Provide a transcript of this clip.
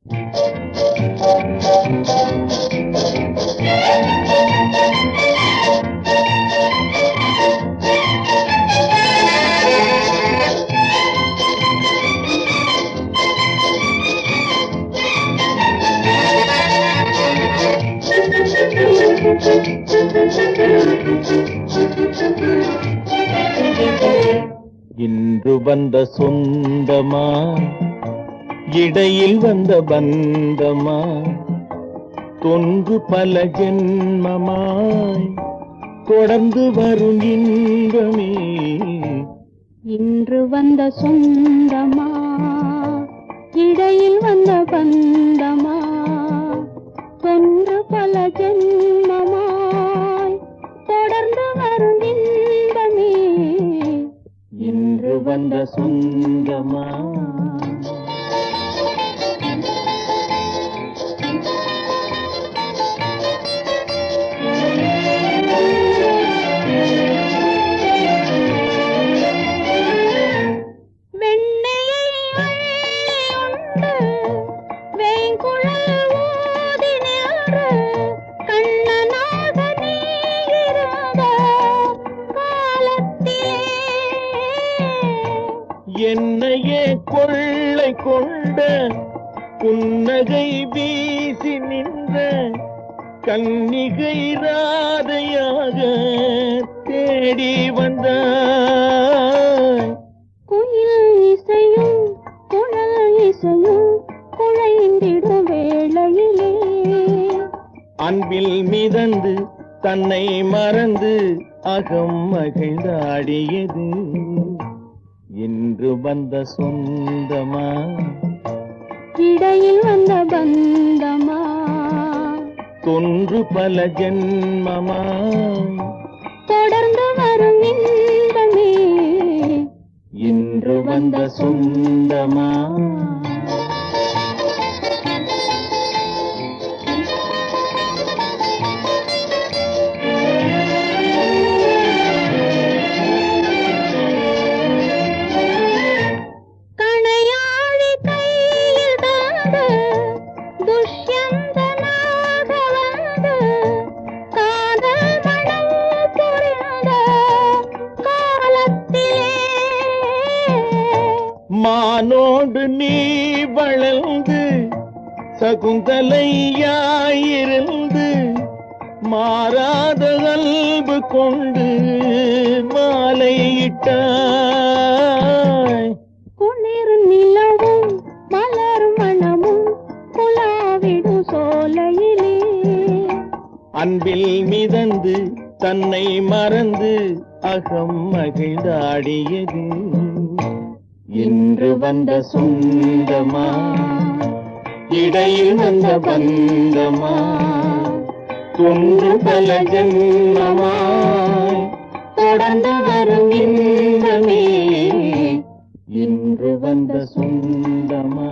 இன்று வந்த சொந்தமா, இடையில் வந்த பந்தமா, தொன்று பல ஜென்மமாய் தொடர்ந்து வரும் இன்பமே. இன்று வந்த சொந்தமா, இடையில் வந்த பந்தமா, தொன்று பல ஜென்மமாய் தொடர்ந்து வரும் இன்பமே. இன்று வந்த சொந்தமா. என்னையே கொள்ளை கொண்ட புன்னகை வீசி நின்ற கன்னிகை ராதையாக தேடி வந்தாய். குயில் இசையும் குழல் இசையும் குழைந்திடும் வேளையிலே அன்பில் மிதந்து தன்னை மறந்து அகம் மகிழ்ந்தாடியது. இன்று வந்த சொந்தமா, இடையில் வந்த பந்தமா, தொன்று பல ஜென்மமா தொடர்ந்து வரும் இன்பமே. இன்று வந்த சொந்தமா. மானோடு நீ வளர்ந்து சகுந்தலையாயிருந்து மாறாத அன்பு கொண்டு மாலையிட்டாய். குளிர் நிலவும் மலர் மணமும் குலாவிடும் சோலையிலே அன்பில் மிதந்து தன்னை மறந்து அகம் மகிழ்ந்தாடியது. இன்று வந்த சொந்தமா, இடையில் வந்த பந்தமா, தொன்று பல ஜென்மமாய் தொடர்ந்து வரும் இன்பமே. இன்று வந்த சொந்தமா.